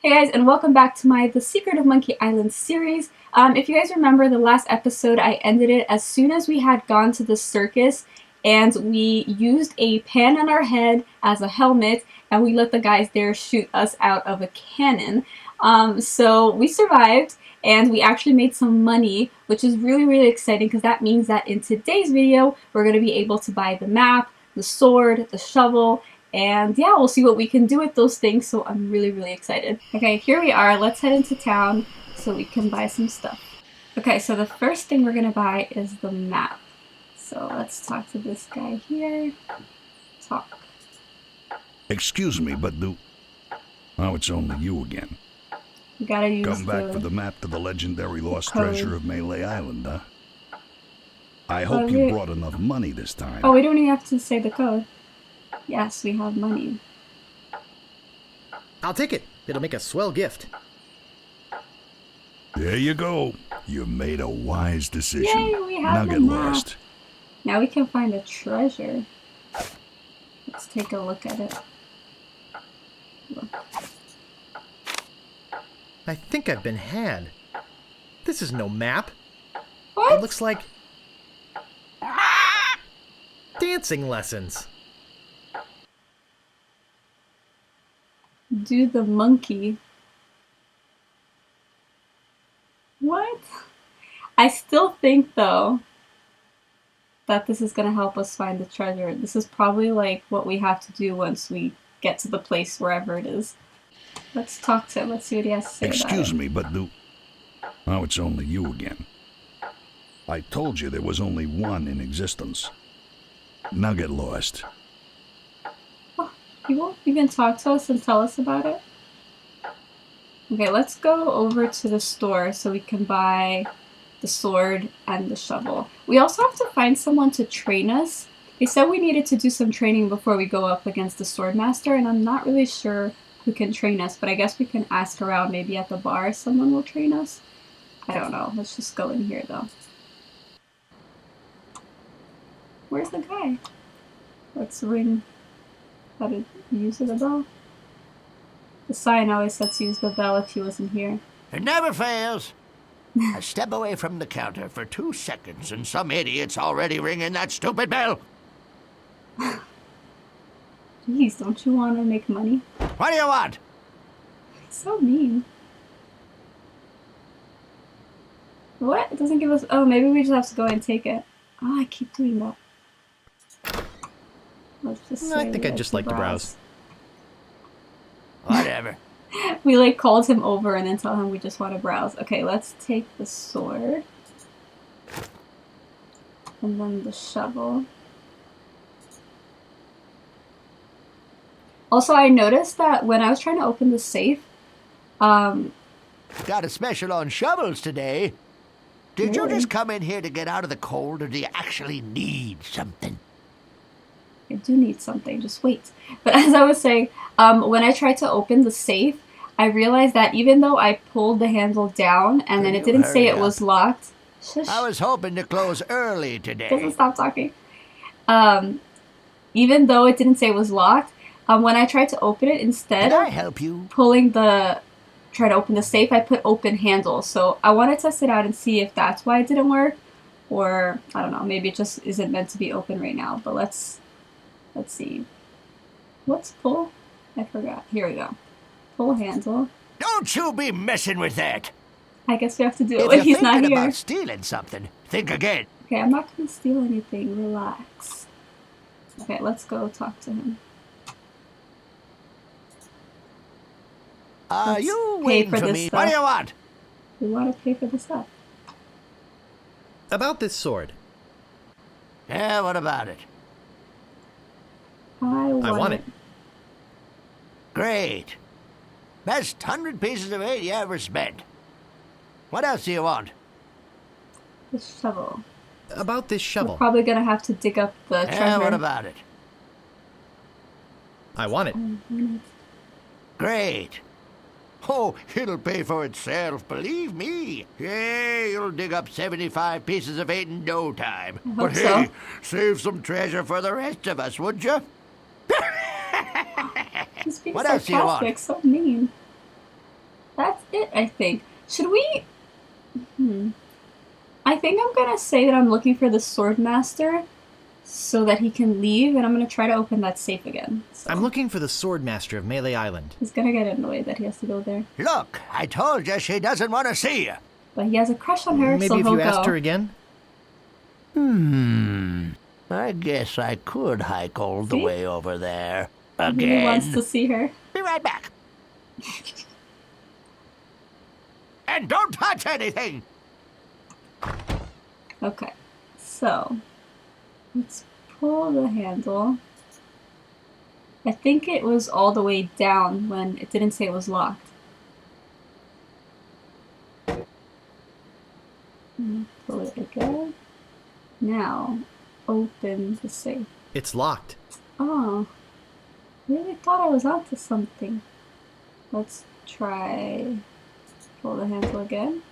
Hey guys, and welcome back to my The Secret of Monkey Island series. If you guys remember the last episode, I ended it as soon as we had gone to the circus and we used a pan on our head as a helmet and we let the guys there shoot us out of a cannon. So we survived and we actually made some money, which is really exciting because that means that in today's video, we're going to be able to buy the map, the sword, the shovel, and yeah, we'll see what we can do with those things, so I'm really excited. Okay, here we are. Let's head into town so we can buy some stuff. Okay, so the first thing we're gonna buy is the map. So let's talk to this guy here. Talk. Excuse me, but oh, it's only you again. We gotta use Come back for the map to the legendary lost code. treasure of Melee Island, huh? I hope you brought enough money this time. Oh, we don't even have to say the code. Yes, we have money. I'll take it. It'll make a swell gift. There you go. You made a wise decision. Yay, we have now the get map. lost. Now we can find a treasure. Let's take a look at it. Look. I think I've been had. This is no map. What? It looks like dancing lessons. Do the monkey. What? I still think, though, that this is going to help us find the treasure. This is probably like what we have to do once we get to the place wherever it is. Let's talk to him. Let's see what he has to say. Excuse me, but oh, it's only you again. I told you there was only one in existence. Now get lost. He won't even talk to us and tell us about it? Okay, let's go over to the store so we can buy the sword and the shovel. We also have to find someone to train us. They said we needed to do some training before we go up against the sword master, and I'm not really sure who can train us, but I guess we can ask around. Maybe at the bar someone will train us. I don't know. Let's just go in here, though. Where's the guy? Let's ring... How to use the bell? The sign always said to use the bell if he wasn't here. It never fails. I step away from the counter for 2 seconds and some idiot's already ringing that stupid bell. Jeez, don't you want to make money? What do you want? He's so mean. What? It doesn't give us... Oh, maybe we just have to go and take it. Oh, I keep doing that. Let's just I think I'd just like to browse. Whatever. We like called him over and then tell him we just want to browse. Okay, let's take the sword. And then the shovel. Also, I noticed that when I was trying to open the safe, Got a special on shovels today. Did you Really? just come in here to get out of the cold, or do you actually need something? I do need something, just wait. But as I was saying, when I tried to open the safe, I realized that even though I pulled the handle down and then it didn't say it was locked. Shush. I was hoping to close early today. Doesn't stop talking. Even though it didn't say it was locked, when I tried to open it, instead Can I of help you? try to open the safe, I put open handle. So I want to test it out and see if that's why it didn't work, or I don't know, maybe it just isn't meant to be open right now. But let's see. What's pull? I forgot. Here we go. Pull handle. Don't you be messing with that. I guess we have to do it If when you're he's not thinking here. about stealing something, think again. Okay, I'm not gonna steal anything. Relax. Okay, let's go talk to him. Are Let's you pay waiting for for this me? stuff. What do you want? We want to pay for the stuff. About this sword. Yeah, what about it? I want it. Great. Best 100 pieces of 8 you ever spent. What else do you want? The shovel. About this We're shovel. probably gonna have to dig up the Yeah, treasure. what about it? I want it. I want it. Great. Oh, it'll pay for itself, believe me. Yeah, you'll dig up 75 pieces of 8 in no time. I hope But so. hey, save some treasure for the rest of us, would you? He's being What else do you want? sarcastic, so mean. it, I think. Should we... I think I'm gonna say that I'm looking for the Swordmaster so that he can leave, and I'm gonna try to open that safe again. So. I'm looking for the Swordmaster of Melee Island. He's gonna get annoyed that he has to go there. Look, I told you she doesn't want to see you. But he has a crush on her, Maybe so if he'll you asked go. her again? I guess I could hike all the See? way over there. He Again. wants to see her. Be right back. And don't touch anything! Okay, so let's pull the handle. I think it was all the way down when it didn't say it was locked. Pull it again. Now, open the safe. It's locked. Oh, really thought I was onto something. Let's try pull the handle again.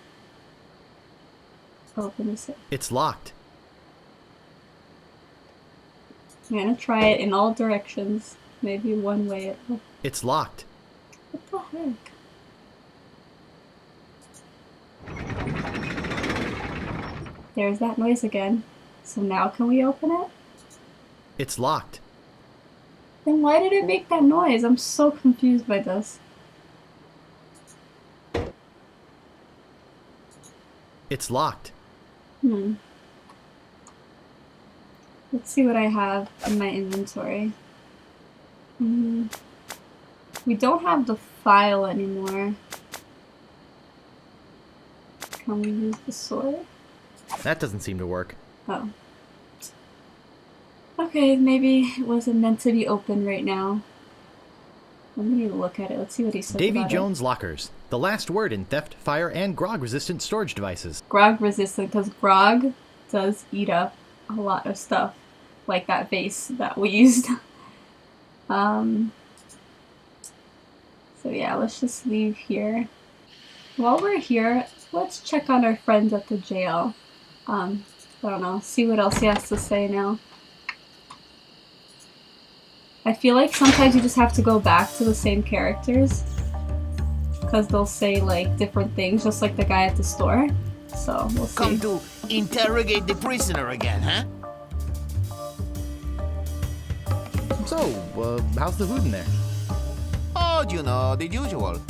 Open the safe. It's locked. I'm gonna try it in all directions. Maybe one way it will. It's locked. What the heck? There's that noise again. So now can we open it? It's locked. Then why did it make that noise? I'm so confused by this. It's locked. Let's see what I have in my inventory. We don't have the file anymore. Can we use the sword? That doesn't seem to work. Oh. Okay, maybe it wasn't meant to be open right now. Let me look at it. Let's see what he says Davy about Jones Lockers. The last word in theft, fire, and grog-resistant storage devices. Grog resistant, because grog does eat up a lot of stuff. Like that vase that we used. So yeah, let's just leave here. While we're here, let's check on our friends at the jail. I don't know, see what else he has to say now. I feel like sometimes you just have to go back to the same characters. Because they'll say like different things, just like the guy at the store. So, we'll see. Come to interrogate the prisoner again, huh? So, how's the food in there? Oh, you know, the usual.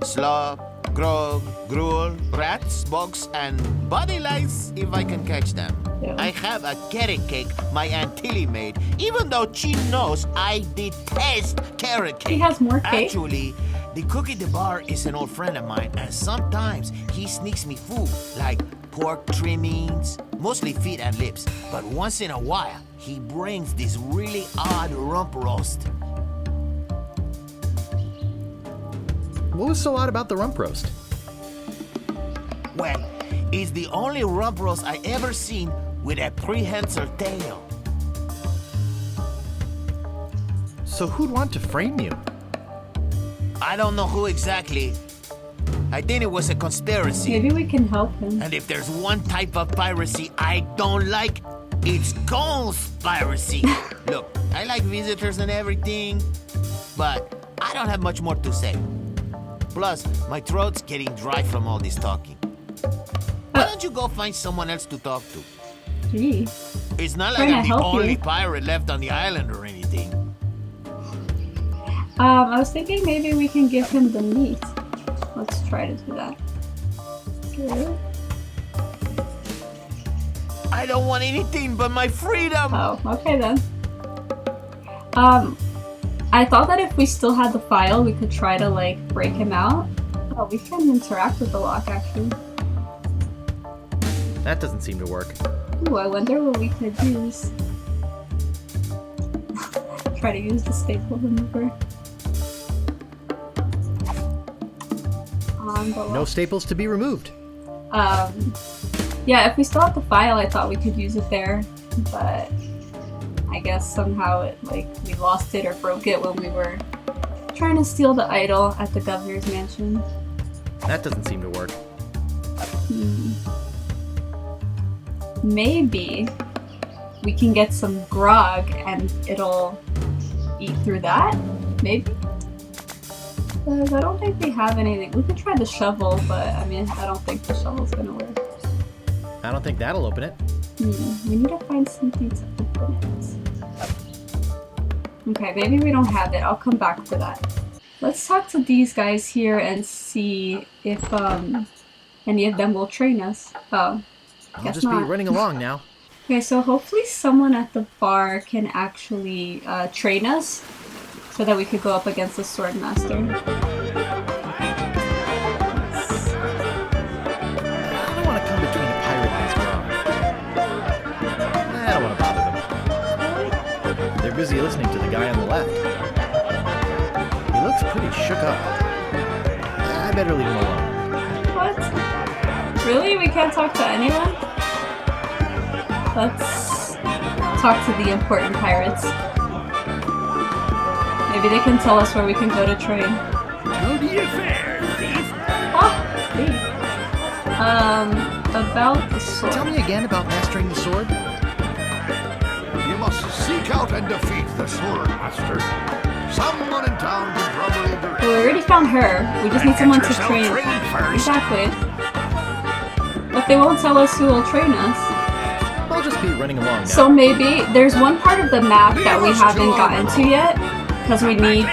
Slop, grog, gruel, rats, bugs, and body lice if I can catch them. Yeah. I have a carrot cake my Aunt Tilly made, even though she knows I detest carrot cake. He has more cake? Actually, the cook at the bar is an old friend of mine, and sometimes he sneaks me food, like pork trimmings, mostly feet and lips. But once in a while, he brings this really odd rump roast. What was so odd about the rump roast? Well, it's the only rump roast I ever seen with a prehensile tail. So who'd want to frame you? I don't know who exactly. I think it was a conspiracy. Maybe we can help him. And if there's one type of piracy I don't like, it's conspiracy. Look, I like visitors and everything, but I don't have much more to say. Plus, my throat's getting dry from all this talking. Why don't you go find someone else to talk to? Gee. It's not like Trying to I'm the help only you. pirate left on the island or anything. I was thinking maybe we can give him the meat. Let's try to do that. Okay. I don't want anything but my freedom. Oh, okay then. I thought that if we still had the file, we could try to, like, break him out. Oh, we can interact with the lock, actually. That doesn't seem to work. Ooh, I wonder what we could use. Try to use the staple remover. On the No lock. staples to be removed. Yeah, if we still have the file, I thought we could use it there, but I guess somehow it, like, we lost it or broke it when we were trying to steal the idol at the governor's mansion. That doesn't seem to work. Maybe we can get some grog and it'll eat through that? Maybe? I don't think we have anything. We could try the shovel, but I mean, I don't think the shovel's gonna work. I don't think that'll open it. We need to find something to open it. Okay, maybe we don't have it. I'll come back for that. Let's talk to these guys here and see if any of them will train us. Oh, I'll guess just not. be running along now. Okay, so hopefully someone at the bar can actually train us so that we could go up against the sword master. I don't want to come between a pirate and his grog. I don't want to bother them. They're busy listening to the guy on the left. He looks pretty shook up. I better leave him alone. What? Really? We can't talk to anyone? Let's talk to the important pirates. Maybe they can tell us where we can go to train. How do you fare, thief? Ah, thief. About the sword. Tell me again about mastering the sword. You must seek out and defeat the sword master. Someone in town can probably do. Well, we already found her. We just need someone to yourself train. trained first. Exactly. But they won't tell us who will train us. I'll just be running along now. So maybe there's one part of the map that we haven't gotten to yet, because we need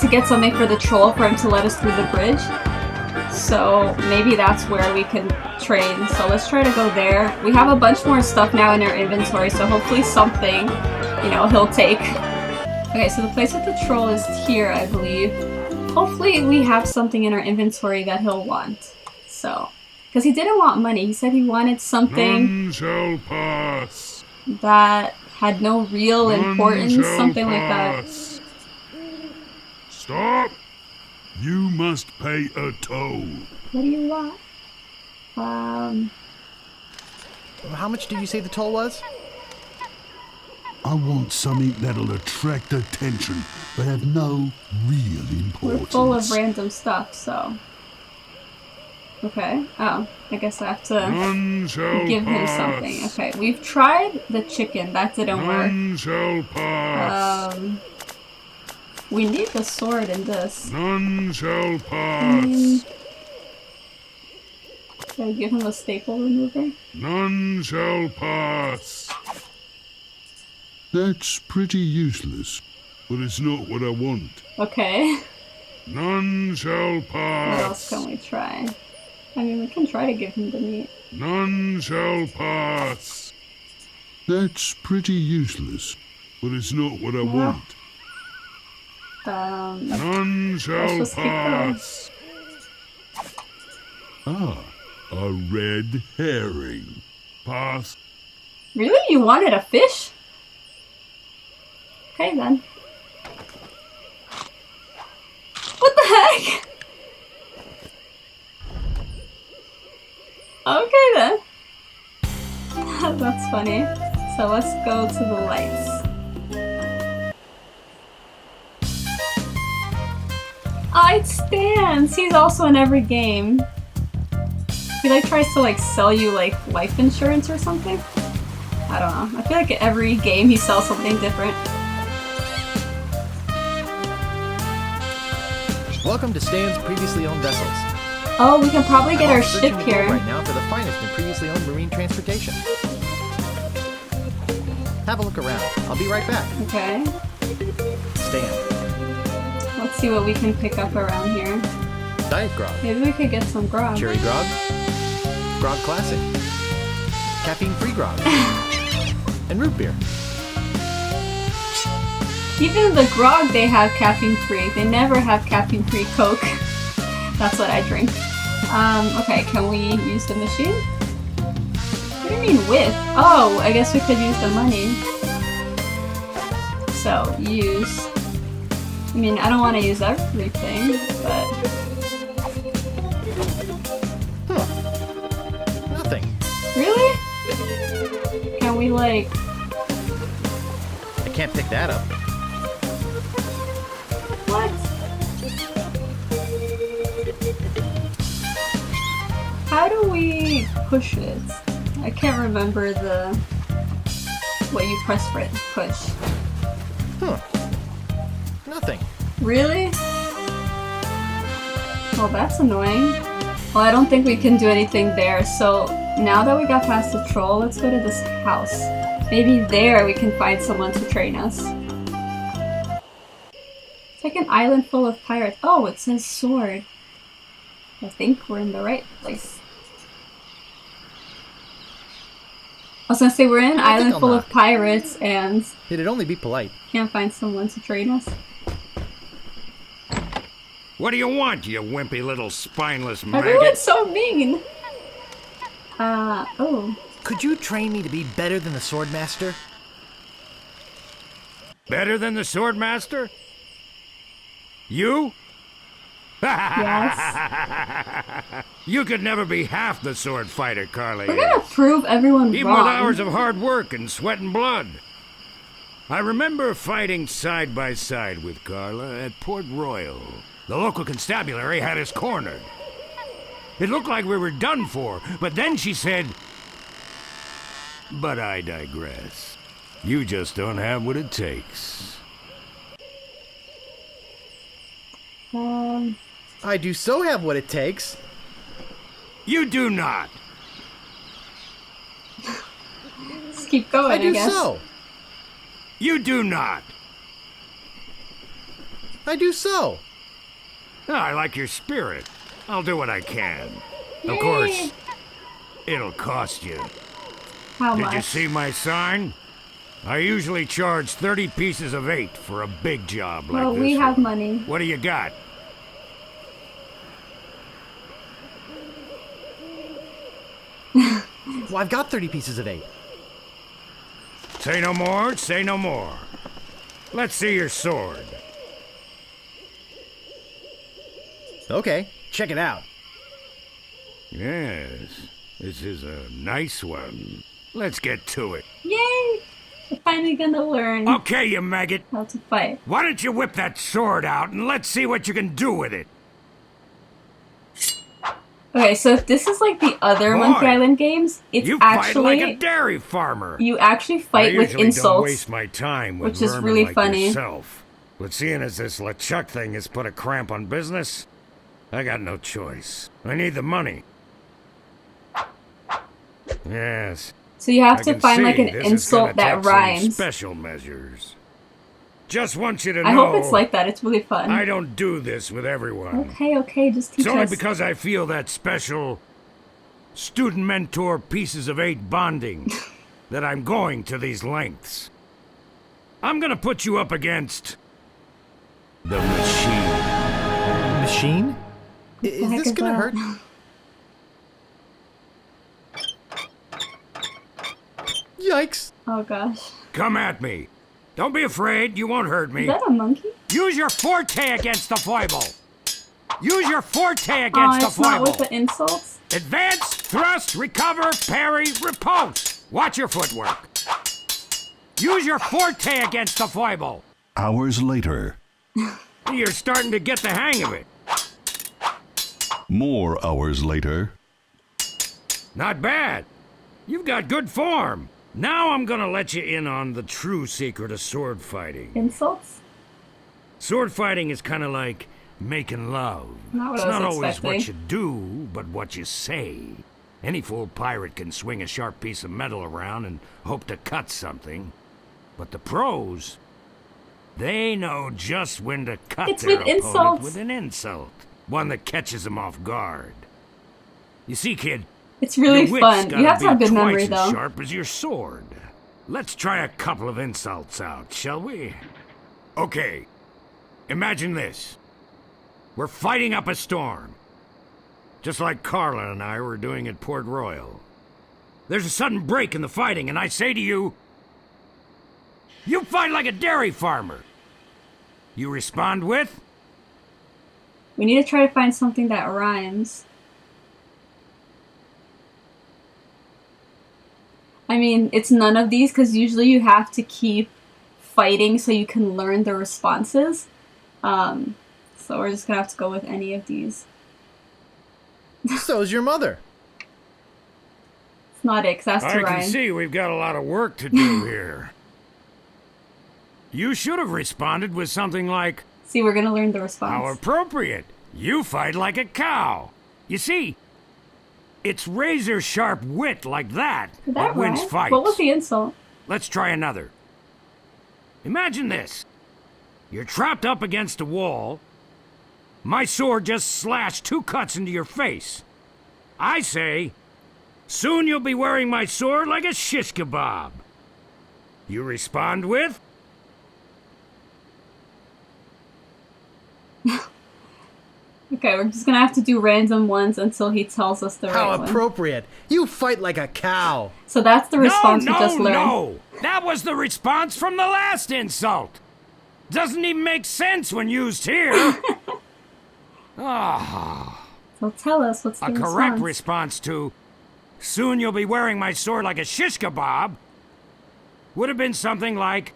to get something for the troll for him to let us through the bridge. So maybe that's where we can train. So let's try to go there. We have a bunch more stuff now in our inventory, so hopefully something, he'll take. Okay, so the place with the troll is here, I believe. Hopefully we have something in our inventory that he'll want. So, because he didn't want money. He said he wanted something None shall pass. that had no real importance, None shall something like that. pass. Stop! You must pay a toll. What do you want? How much did you say the toll was? I want something that'll attract attention, but have no real We're importance. full of random stuff, so. Okay. Oh, I guess I have to None shall give him pass. something. Okay, we've tried the chicken. That didn't work. None shall pass. We need the sword in this. None shall I pass. mean, should I give him a staple remover? None shall pass. That's pretty useless, but it's not what I want. Okay. None shall What pass. else can we try? I mean, we can try to give him the meat. None shall pass. That's pretty useless, but it's not what I want. None shall just keep going. pass. Ah, a red herring. Pass. Really? You wanted a fish? Okay then. What the heck? Okay then. That's funny. So let's go to the lights. Ah, it stands! He's also in every game. He tries to sell you life insurance or something. I don't know. I feel like every game he sells something different. Welcome to Stan's previously owned vessels. Oh, we can probably get I'm our off searching ship the globe here. right now for the finest in previously owned marine transportation. Have a look around. I'll be right back. Okay. Stan. Let's see what we can pick up around here. Diet grog. Maybe we could get some grog. Cherry grog. Grog classic. Caffeine-free grog. And root beer. Even the grog they have caffeine free. They never have caffeine free Coke. That's what I drink. Okay, can we use the machine? What do you mean with? Oh, I guess we could use the money. So, use. I mean, I don't want to use everything, but. Nothing. Really? Can we I can't pick that up. what? How do we push it? I can't remember what you press for it. Push. Nothing. Really? Well, that's annoying. Well, I don't think we can do anything there, so now that we got past the troll, let's go to this house. Maybe there we can find someone to train us. It's like an island full of pirates. Oh, it says sword. I think we're in the right place. I was gonna say, we're in an island full of pirates and It'd only be polite. can't find someone to train us. What do you want, you wimpy little spineless maggot? Everyone's so mean! Oh. Could you train me to be better than the Swordmaster? Better than the Swordmaster? You? Yes. You could never be half the sword fighter Carly We're gonna is. prove everyone Even wrong. with hours of hard work and sweat and blood. I remember fighting side by side with Carla at Port Royal. The local constabulary had us cornered. It looked like we were done for, but then she said, "But I digress. You just don't have what it takes." I do so have what it takes. You do not. Just keep going, I do guess. so. You do not. I do so. I like your spirit. I'll do what I can. Of Yay. course, it'll cost you. How Did much? you see my sign? I usually charge 30 pieces of 8 for a big job like Well, this. we have one. money. What do you got? Well, I've got 30 pieces of 8. Say no more, say no more. Let's see your sword. Okay, check it out. Yes, this is a nice one. Let's get to it. Yay! We're finally gonna learn Okay, you maggot. how to fight. Why don't you whip that sword out and let's see what you can do with it? Okay, so if this is like the other Boy, Monkey Island games, it's You fight actually like a dairy farmer. you actually fight I with usually insults. don't waste my time with which is vermin really like funny. yourself. But seeing as this LeChuck thing has put a cramp on business, I got no choice. I need the money. Yes. So you have I to can find see like an this is gonna insult that take some rhymes. Special measures. Just want you to I know. hope it's like that. It's really fun. I don't do this with everyone. Okay, just teach It's only us. because I feel that special student mentor pieces of 8 bonding that I'm going to these lengths. I'm gonna put you up against the machine. Machine? Is heck this is gonna that? hurt? Yikes. Oh gosh. Come at me. Don't be afraid, you won't hurt Is me. that a monkey? Use your forte against the foible. Use your forte Oh, against the it's not with foible. the insults? Advance, thrust, recover, parry, repulse. Watch your footwork. Use your forte against the foible. Hours later. You're starting to get the hang of it. More hours later. Not bad. You've got good form. Now I'm gonna let you in on the true secret of sword fighting. Insults? Sword fighting is kind of like making love. Not what It's I was not always expecting. what you do, but what you say. Any fool pirate can swing a sharp piece of metal around and hope to cut something. But the pros, they know just when to cut It's their with opponent insults. with an insult. One that catches them off guard. You see, kid, It's really your wit's fun. gotta You have to be have good twice memory as though. sharp as your sword. Let's try a couple of insults out, shall we? Okay. Imagine this. We're fighting up a storm. Just like Carla and I were doing at Port Royal. There's a sudden break in the fighting, and I say to you, you fight like a dairy farmer. You respond with, We need to try to find something that rhymes. I mean, it's none of these because usually you have to keep fighting so you can learn the responses. So we're just gonna have to go with any of these. So's your mother. It's not it, 'cause that's I to can rhyme. see we've got a lot of work to do here. You should have responded with something like, See, we're gonna learn the How response. appropriate. You fight like a cow. You see, it's razor-sharp wit like that Did that wins rhyme? fights. What was the insult? Let's try another. Imagine this. You're trapped up against a wall. My sword just slashed 2 cuts into your face. I say, soon you'll be wearing my sword like a shish kebab. You respond with, Okay, we're just gonna have to do random ones until he tells us the How right one. appropriate. You fight like a cow. So that's the response we just learned. No! That was the response from the last insult. Doesn't even make sense when used here. So tell us what's the A correct response. response to, soon you'll be wearing my sword like a shish kebab, would have been something like,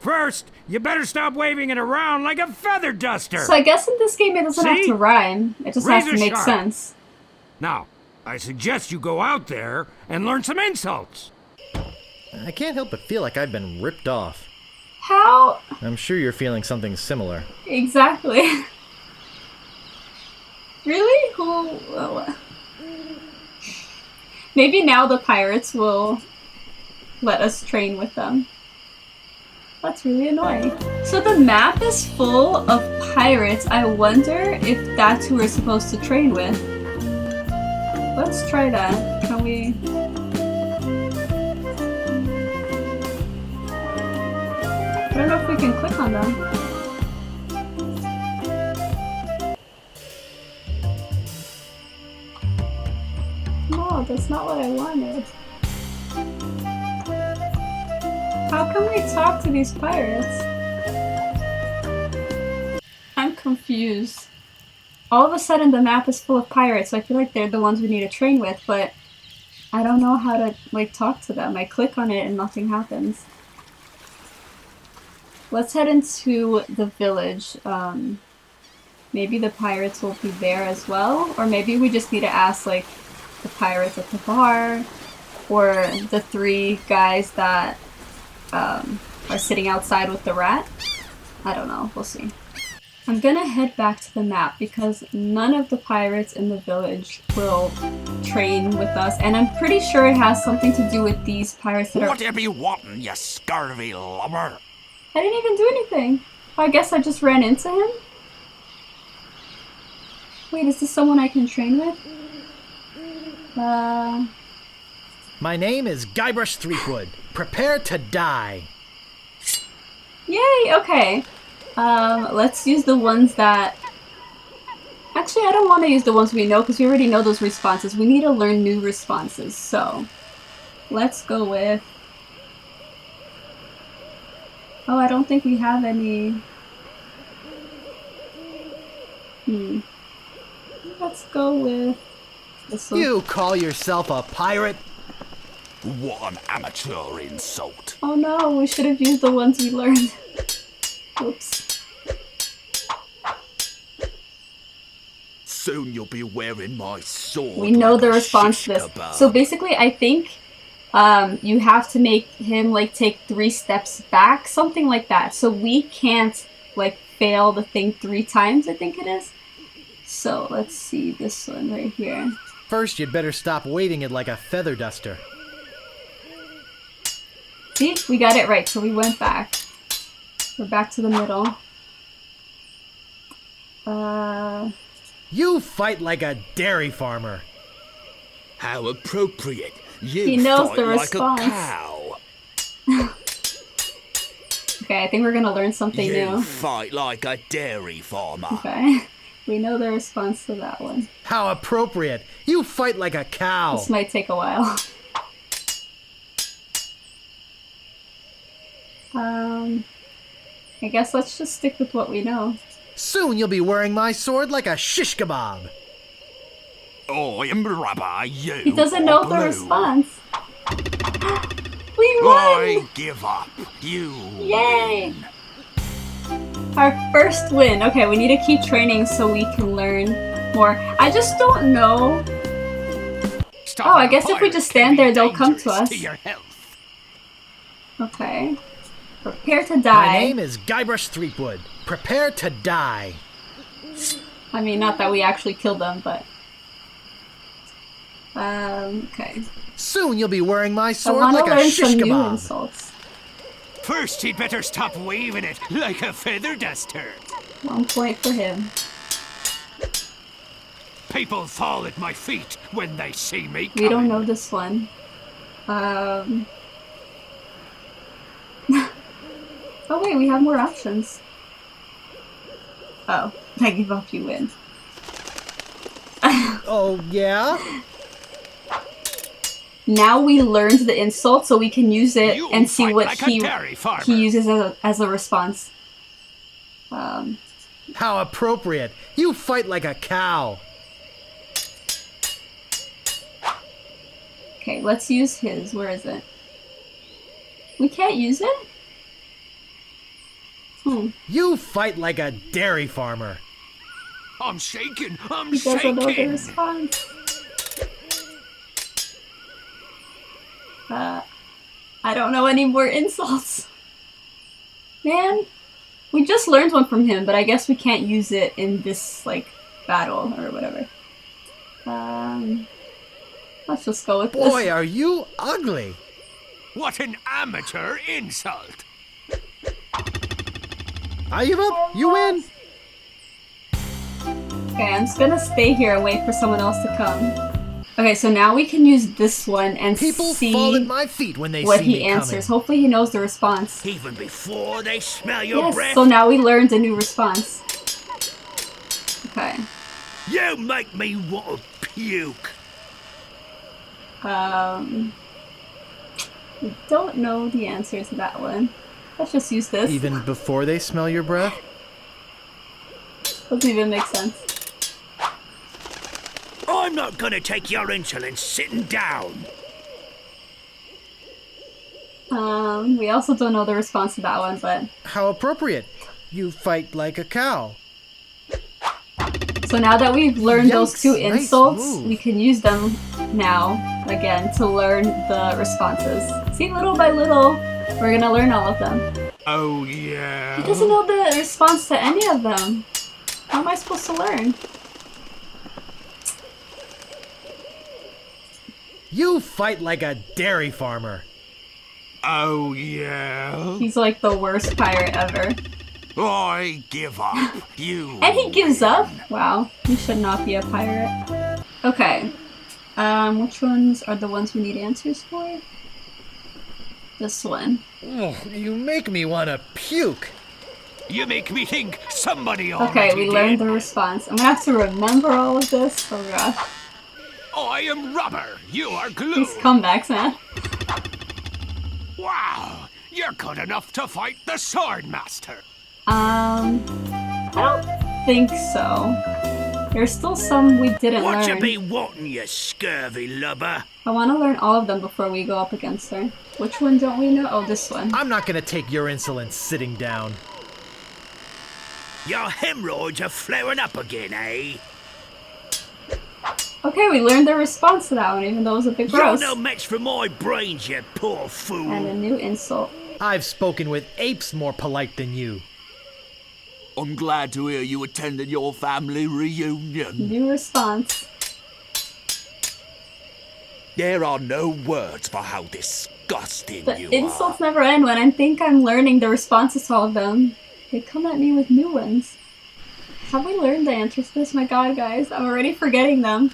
first, you better stop waving it around like a feather duster. So I guess in this game it doesn't have See? to rhyme. It just has to Razor make sharp. sense. Now, I suggest you go out there and learn some insults. I can't help but feel like I've been ripped off. How I'm sure you're feeling something similar. exactly? Really? Who? Well, maybe now the pirates will let us train with them. That's really annoying. So the map is full of pirates. I wonder if that's who we're supposed to train with. Let's try that. Can we? I don't know if we can click on them. No, that's not what I wanted. How can we talk to these pirates? I'm confused. All of a sudden the map is full of pirates, so I feel like they're the ones we need to train with, but I don't know how to, like, talk to them. I click on it and nothing happens. Let's head into the village. Maybe the pirates will be there as well, or maybe we just need to ask, like, the pirates at the bar, or the 3 guys that are sitting outside with the rat. I don't know. We'll see. I'm gonna head back to the map because none of the pirates in the village will train with us, and I'm pretty sure it has something to do with these pirates that are. Whatever you wantin', you scurvy lubber. I didn't even do anything. I guess I just ran into him. Wait, is this someone I can train with? My name is Guybrush Threepwood. Prepare to die. Yay, okay. Let's use the ones that... Actually, I don't want to use the ones we know because we already know those responses. We need to learn new responses, so... Let's go with... Oh, I don't think we have any... Let's go with... this one. You call yourself a pirate? What an amateur insult. Oh no, we should have used the ones we learned. Oops. Soon you'll be wearing my sword. We know like the a response shish to this. kebab. So basically, I think you have to make him like take 3 steps back, something like that. So we can't like fail the thing 3 times, I think it is. So let's see this one right here. First, you'd better stop waving it like a feather duster. See, we got it right, so we went back. We're back to the middle. You fight like a dairy farmer. How appropriate. You He knows fight the like response. a cow. Okay, I think we're gonna learn something You new. fight like a dairy farmer. Okay, we know the response to that one. How appropriate. You fight like a cow. This might take a while. I guess let's just stick with what we know. Soon you'll be wearing my sword like a shish kebab. I am rubber, you He doesn't know are the blue. response. We won! I give up. You Yay! win. Our first win. Okay, we need to keep training so we can learn more. I just don't know. Starving Oh, I guess if we pirates just can stand be there, they'll come to dangerous us. To your health. Okay. Prepare to die. My name is Guybrush Threepwood. Prepare to die. I mean, not that we actually killed them, but... okay. Soon you'll be wearing my I sword want like to a learn shish some new kebab. insults. First, he'd better stop waving it like a feather duster. 1 point for him. People fall at my feet when they see me We don't coming. know this one. Oh wait, we have more options. Oh, I give up, you win. Oh, yeah? Now we learned the insult, so we can use it You and see fight what like a dairy farmer. he uses as a response. How appropriate. You fight like a cow. Okay, let's use his. Where is it? We can't use it? You fight like a dairy farmer. I'm shaking. I'm He doesn't know the shaking. response. I don't know any more insults. Man, we just learned one from him, but I guess we can't use it in this, like, battle or whatever. Let's just go with this. Boy, are you ugly. What an amateur insult. I give up. You win. Okay, I'm just gonna stay here and wait for someone else to come. Okay, so now we can use this one and People see fall at my feet when they what see he me answers. coming. Hopefully he knows the response. Even before they smell your Yes, breath. so now we learned a new response. Okay. You make me want to puke. We don't know the answer to that one. Let's just use this. Even before they smell your breath? Doesn't even make sense. I'm not gonna take your insolence sitting down. We also don't know the response to that one, but... How appropriate. You fight like a cow. So now that we've learned those Yikes, two nice insults, move. we can use them now, again, to learn the responses. See, little by little, we're gonna learn all of them. Oh, yeah. He doesn't know the response to any of them. How am I supposed to learn? You fight like a dairy farmer. Oh, yeah. He's like the worst pirate ever. I give up. You. And he gives up? Wow, he should not be a pirate. Okay. Which ones are the ones we need answers for? This one. Oh, you make me want to puke. You make me think somebody Okay, already we learned did. the response. I'm gonna have to remember all of this. Oh gosh. I am rubber. You are glue. These comebacks, man. Wow. You're good enough to fight the sword master. I don't think so. There's still some we didn't What learn. you be wanting, you scurvy lubber? I want to learn all of them before we go up against her. Which one don't we know? Oh, this one. I'm not going to take your insolence sitting down. Your hemorrhoids are flaring up again, eh? Okay, we learned the response to that one, even though it was a bit gross. You're no match for my brains, you poor fool. And a new insult. I've spoken with apes more polite than you. I'm glad to hear you attended your family reunion. New response. There are no words for how disgusting The you insults are. never end when I think I'm learning the responses to all of them. They come at me with new ones. Have we learned the answers to this? My god, guys, I'm already forgetting them.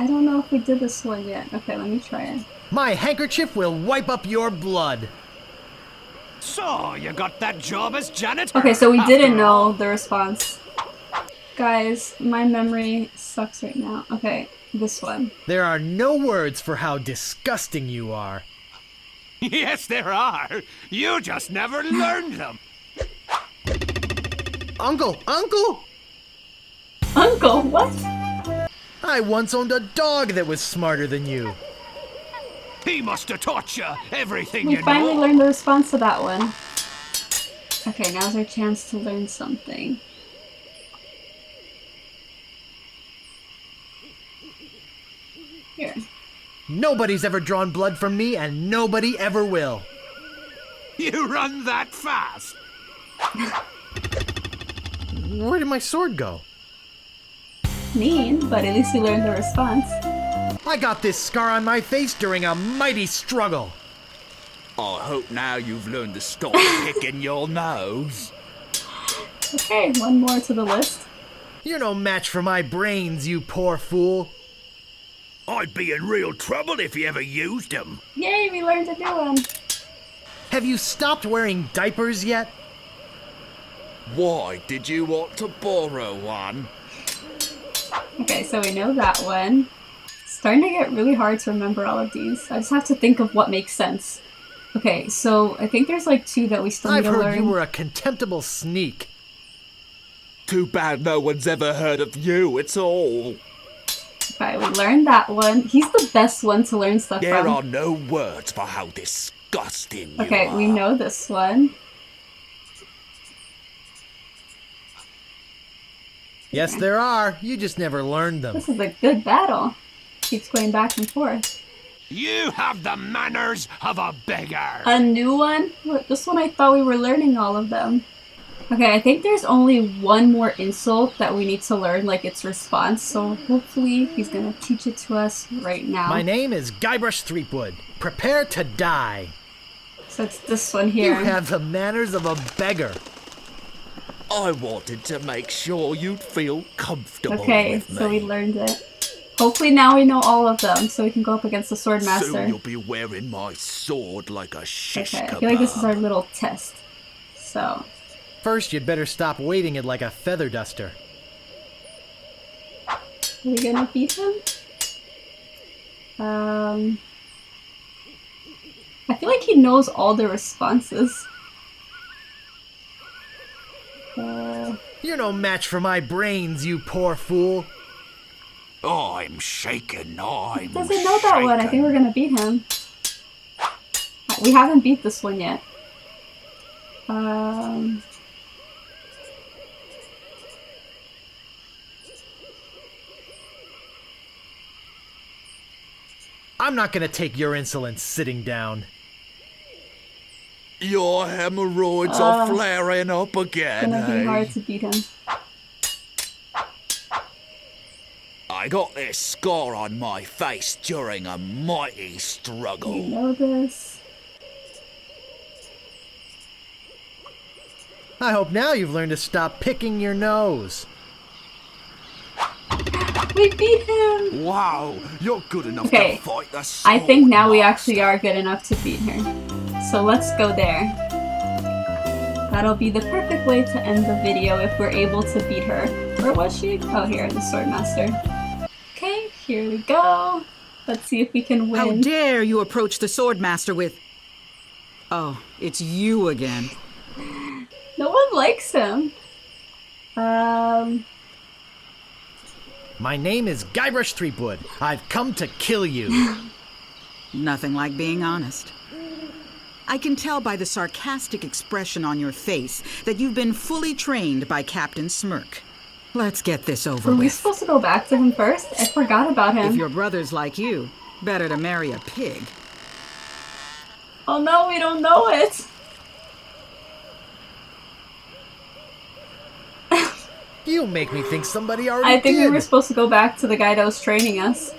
I don't know if we did this one yet. Okay, let me try it. My handkerchief will wipe up your blood. So, you got that job as janitor? Okay, so we after didn't all. know the response. Guys, my memory sucks right now. Okay, this one. There are no words for how disgusting you are. Yes, there are. You just never learned them. Uncle! Uncle! Uncle, what? I once owned a dog that was smarter than you. He must have taught you everything We you finally know. learned the response to that one. Okay, now's our chance to learn something. Nobody's ever drawn blood from me, and nobody ever will. You run that fast? Where did my sword go? Mean, but at least we learned the response. I got this scar on my face during a mighty struggle. I hope now you've learned to stop picking your nose. Okay, one more to the list. You're no match for my brains, you poor fool. I'd be in real trouble if you ever used them. Yay, we learned a new one. Have you stopped wearing diapers yet? Why did you want to borrow one? Okay, so we know that one. It's starting to get really hard to remember all of these. I just have to think of what makes sense. Okay, so I think there's like 2 that we still need I've to heard learn. you were a contemptible sneak. Too bad no one's ever heard of you at all. Okay, we learned that one. He's the best one to learn stuff There from. are no words for how disgusting you Okay, are. we know this one. Yes, there are. You just never learned them. This is a good battle. Keeps going back and forth. You have the manners of a beggar. A new one? What, this one I thought we were learning all of them. Okay, I think there's only one more insult that we need to learn, like its response, so hopefully he's gonna teach it to us right now. My name is Guybrush Threepwood. Prepare to die. So it's this one You here. have the manners of a beggar. I wanted to make sure you'd feel comfortable Okay, with me. so we learned it. Hopefully now we know all of them, so we can go up against the Sword Master. Soon you'll be wearing my sword like a shish Okay, I kebab. feel like this is our little test. So, First, you'd better stop waving it like a feather duster. are we gonna beat him? I feel like he knows all the responses. You're no match for my brains, you poor fool. I'm shaken. I'm Doesn't know that one. I think we're gonna beat him. We haven't beat this one yet. I'm not gonna take your insolence sitting down. Your hemorrhoids are flaring up again, It's gonna be eh? hard to beat him. I got this scar on my face during a mighty struggle. You know this. I hope now you've learned to stop picking your nose. We beat him! Wow, you're good enough Okay, to fight the I think sword now we master. actually are good enough to beat her. So let's go there. That'll be the perfect way to end the video if we're able to beat her. Where was she? Oh, here, the Swordmaster. Okay, here we go. Let's see if we can win. How dare you approach the Swordmaster with... Oh, it's you again. No one likes him. My name is Guybrush Threepwood. I've come to kill you. Nothing like being honest. I can tell by the sarcastic expression on your face that you've been fully trained by Captain Smirk. Let's get this over Were we with. supposed to go back to him first? I forgot about him. If your brother's like you, better to marry a pig. Oh no, we don't know it. You make me think somebody already I think did. we were supposed to go back to the guy that was training us.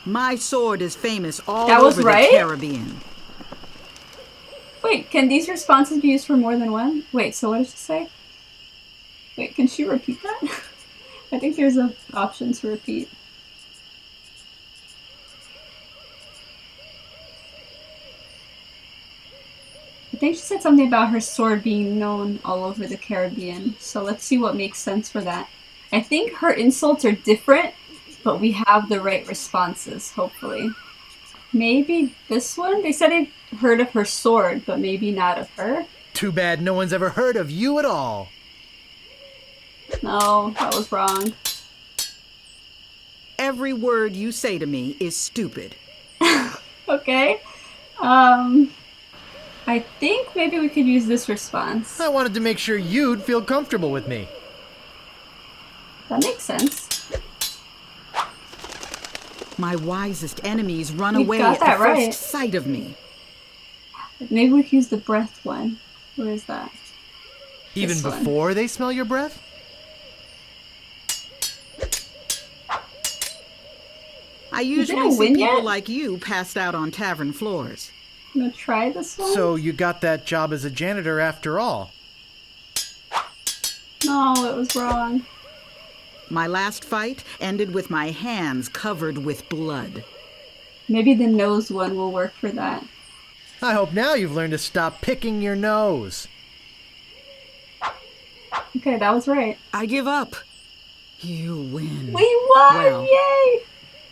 My sword is famous all That was over right? the Caribbean. Wait, can these responses be used for more than one? Wait, so what did she say? Wait, can she repeat that? I think there's an option to repeat. I think she said something about her sword being known all over the Caribbean. So let's see what makes sense for that. I think her insults are different, but we have the right responses, hopefully. Maybe this one? They said they heard of her sword, but maybe not of her. Too bad no one's ever heard of you at all. No, that was wrong. Every word you say to me is stupid. Okay. I think maybe we could use this response. I wanted to make sure you'd feel comfortable with me. That makes sense. My wisest enemies run You away got at the that right. first sight of me. Maybe we can use the breath one. Where is that? Even This one. before they smell your breath? I usually didn't see win people yet? like you passed out on tavern floors. I'm gonna try this one. So you got that job as a janitor after all. No, it was wrong. My last fight ended with my hands covered with blood. Maybe the nose one will work for that. I hope now you've learned to stop picking your nose. Okay, that was right. I give up. You win. We won! Well, Yay!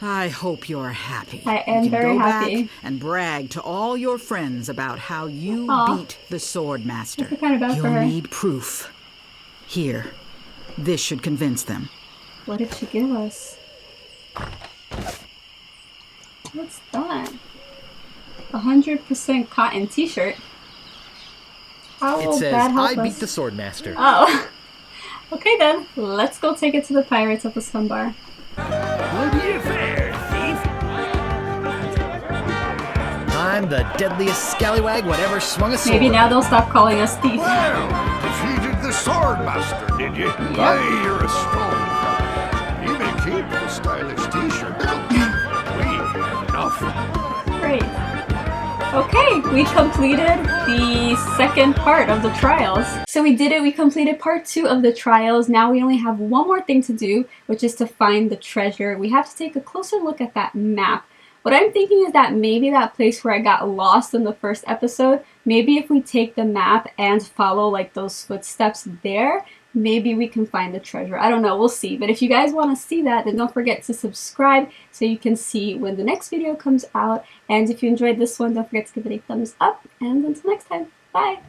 I hope you're happy. I am you can very go happy. back and brag to all your friends about how you Aw. beat the Sword Master. I feel kinda bad for You'll her. need proof. Here. This should convince them. What did she give us? What's that? 100% cotton t-shirt. How It will says, that help I beat us? the Sword Master. Oh. Okay then, let's go take it to the pirates at the Sun Bar. What do you fare, thief? I'm the deadliest scallywag whatever swung a sword. Maybe now they'll stop calling us thieves. Well, defeated the Sword Master, did you? Aye, you're a stone. You may keep the stylish t-shirt. We have enough. Great. Okay, we completed the second part of the trials. So we did it, we completed part 2 of the trials. Now we only have one more thing to do, which is to find the treasure. We have to take a closer look at that map. What I'm thinking is that maybe that place where I got lost in the first episode, maybe if we take the map and follow like those footsteps there, maybe we can find the treasure. I don't know, we'll see. But if you guys want to see that, then don't forget to subscribe so you can see when the next video comes out. And if you enjoyed this one, don't forget to give it a thumbs up. And until next time, bye!